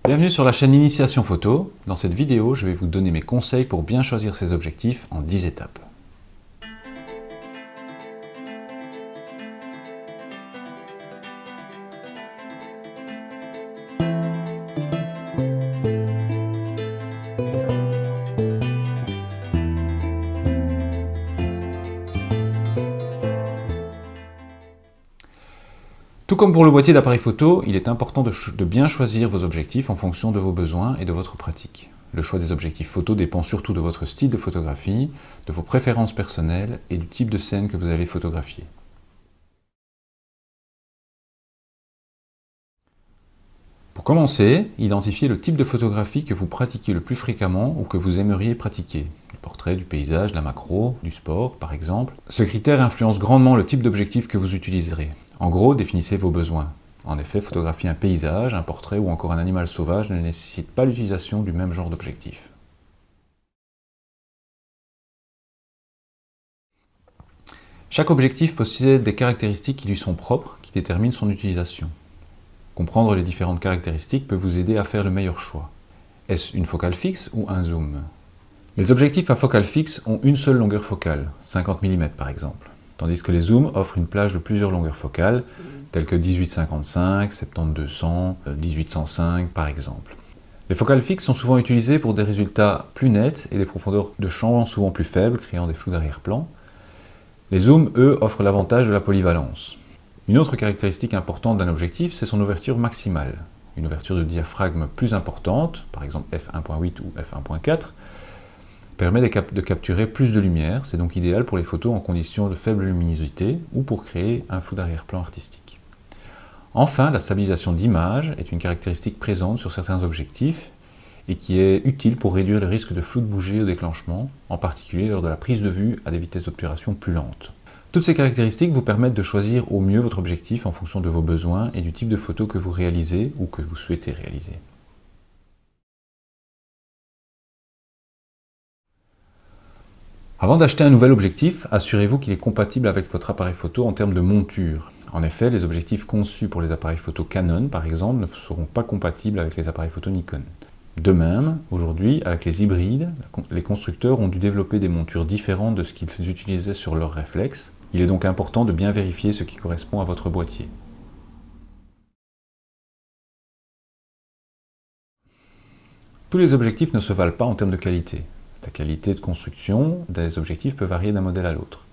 Bienvenue sur la chaîne Initiation Photo. Dans cette vidéo, je vais vous donner mes conseils pour bien choisir ces objectifs en 10 étapes. Tout comme pour le boîtier d'appareil photo, il est important de bien choisir vos objectifs en fonction de vos besoins et de votre pratique. Le choix des objectifs photo dépend surtout de votre style de photographie, de vos préférences personnelles et du type de scène que vous allez photographier. Pour commencer, identifiez le type de photographie que vous pratiquez le plus fréquemment ou que vous aimeriez pratiquer. Du portrait, du paysage, de la macro, du sport par exemple. Ce critère influence grandement le type d'objectif que vous utiliserez. En gros, définissez vos besoins. En effet, photographier un paysage, un portrait ou encore un animal sauvage ne nécessite pas l'utilisation du même genre d'objectif. Chaque objectif possède des caractéristiques qui lui sont propres, qui déterminent son utilisation. Comprendre les différentes caractéristiques peut vous aider à faire le meilleur choix. Est-ce une focale fixe ou un zoom? Les objectifs à focale fixe ont une seule longueur focale, 50 mm par exemple. Tandis que les zooms offrent une plage de plusieurs longueurs focales, telles que 18-55, 70-200, 18-105 par exemple. Les focales fixes sont souvent utilisées pour des résultats plus nets et des profondeurs de champ souvent plus faibles, créant des flous d'arrière-plan. Les zooms, eux, offrent l'avantage de la polyvalence. Une autre caractéristique importante d'un objectif, c'est son ouverture maximale. Une ouverture de diaphragme plus importante, par exemple f1.8 ou f1.4, permet de capturer plus de lumière, c'est donc idéal pour les photos en conditions de faible luminosité ou pour créer un flou d'arrière-plan artistique. Enfin, la stabilisation d'image est une caractéristique présente sur certains objectifs et qui est utile pour réduire le risque de flou de bougie au déclenchement, en particulier lors de la prise de vue à des vitesses d'obturation plus lentes. Toutes ces caractéristiques vous permettent de choisir au mieux votre objectif en fonction de vos besoins et du type de photo que vous réalisez ou que vous souhaitez réaliser. Avant d'acheter un nouvel objectif, assurez-vous qu'il est compatible avec votre appareil photo en termes de monture. En effet, les objectifs conçus pour les appareils photo Canon, par exemple, ne seront pas compatibles avec les appareils photo Nikon. De même, aujourd'hui, avec les hybrides, les constructeurs ont dû développer des montures différentes de ce qu'ils utilisaient sur leurs réflexes. Il est donc important de bien vérifier ce qui correspond à votre boîtier. Tous les objectifs ne se valent pas en termes de qualité. La qualité de construction des objectifs peut varier d'un modèle à l'autre.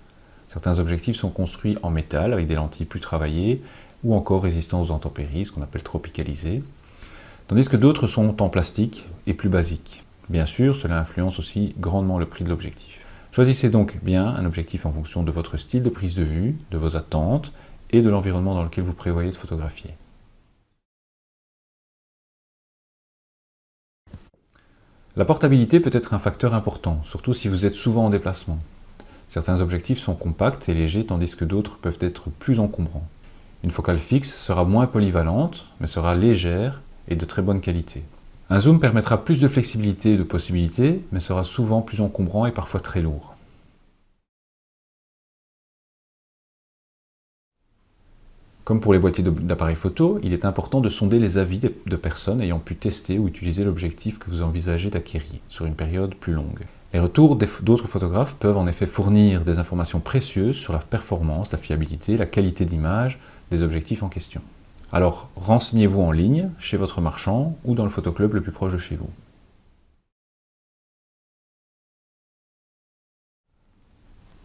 Certains objectifs sont construits en métal avec des lentilles plus travaillées ou encore résistants aux intempéries, ce qu'on appelle tropicalisés, tandis que d'autres sont en plastique et plus basiques. Bien sûr, cela influence aussi grandement le prix de l'objectif. Choisissez donc bien un objectif en fonction de votre style de prise de vue, de vos attentes et de l'environnement dans lequel vous prévoyez de photographier. La portabilité peut être un facteur important, surtout si vous êtes souvent en déplacement. Certains objectifs sont compacts et légers, tandis que d'autres peuvent être plus encombrants. Une focale fixe sera moins polyvalente, mais sera légère et de très bonne qualité. Un zoom permettra plus de flexibilité et de possibilités, mais sera souvent plus encombrant et parfois très lourd. Comme pour les boîtiers d'appareils photo, il est important de sonder les avis de personnes ayant pu tester ou utiliser l'objectif que vous envisagez d'acquérir sur une période plus longue. Les retours d'autres photographes peuvent en effet fournir des informations précieuses sur la performance, la fiabilité, la qualité d'image des objectifs en question. Alors renseignez-vous en ligne, chez votre marchand ou dans le photoclub le plus proche de chez vous.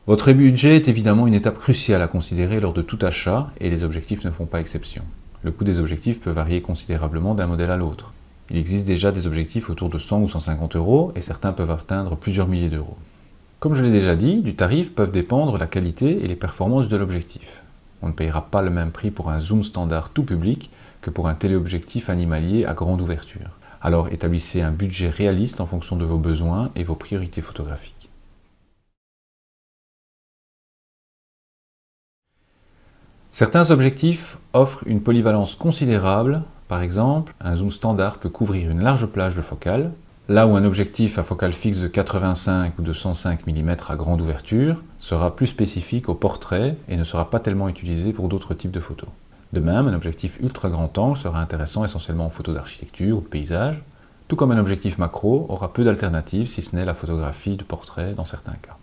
Votre budget est évidemment une étape cruciale à considérer lors de tout achat et les objectifs ne font pas exception. Le coût des objectifs peut varier considérablement d'un modèle à l'autre. Il existe déjà des objectifs autour de 100 ou 150 € et certains peuvent atteindre plusieurs milliers d'euros. Comme je l'ai déjà dit, du tarif peuvent dépendre la qualité et les performances de l'objectif. On ne payera pas le même prix pour un zoom standard tout public que pour un téléobjectif animalier à grande ouverture. Alors établissez un budget réaliste en fonction de vos besoins et vos priorités photographiques. Certains objectifs offrent une polyvalence considérable. Par exemple, un zoom standard peut couvrir une large plage de focale, là où un objectif à focale fixe de 85 ou de 105 mm à grande ouverture sera plus spécifique au portrait et ne sera pas tellement utilisé pour d'autres types de photos. De même, un objectif ultra grand angle sera intéressant essentiellement en photo d'architecture ou de paysage, tout comme un objectif macro aura peu d'alternatives si ce n'est la photographie de portrait dans certains cas.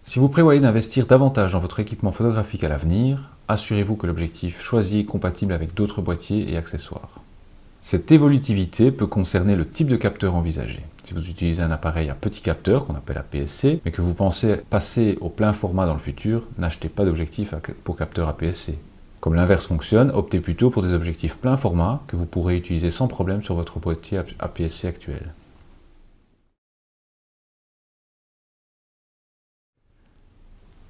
Si vous prévoyez d'investir davantage dans votre équipement photographique à l'avenir, assurez-vous que l'objectif choisi est compatible avec d'autres boîtiers et accessoires. Cette évolutivité peut concerner le type de capteur envisagé. Si vous utilisez un appareil à petit capteur, qu'on appelle APS-C, mais que vous pensez passer au plein format dans le futur, n'achetez pas d'objectif pour capteur APS-C. Comme l'inverse fonctionne, optez plutôt pour des objectifs plein format que vous pourrez utiliser sans problème sur votre boîtier APS-C actuel.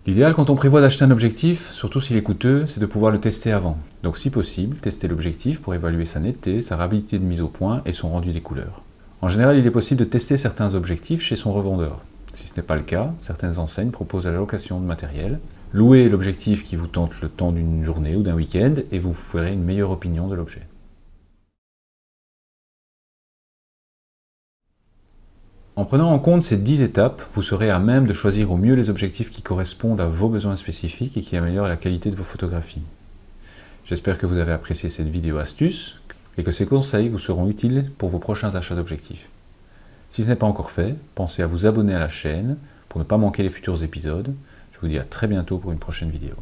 L'idéal quand on prévoit d'acheter un objectif, surtout s'il est coûteux, c'est de pouvoir le tester avant. Donc si possible, testez l'objectif pour évaluer sa netteté, sa rapidité de mise au point et son rendu des couleurs. En général, il est possible de tester certains objectifs chez son revendeur. Si ce n'est pas le cas, certaines enseignes proposent la location de matériel. Louez l'objectif qui vous tente le temps d'une journée ou d'un week-end et vous ferez une meilleure opinion de l'objet. En prenant en compte ces 10 étapes, vous serez à même de choisir au mieux les objectifs qui correspondent à vos besoins spécifiques et qui améliorent la qualité de vos photographies. J'espère que vous avez apprécié cette vidéo astuce et que ces conseils vous seront utiles pour vos prochains achats d'objectifs. Si ce n'est pas encore fait, pensez à vous abonner à la chaîne pour ne pas manquer les futurs épisodes. Je vous dis à très bientôt pour une prochaine vidéo.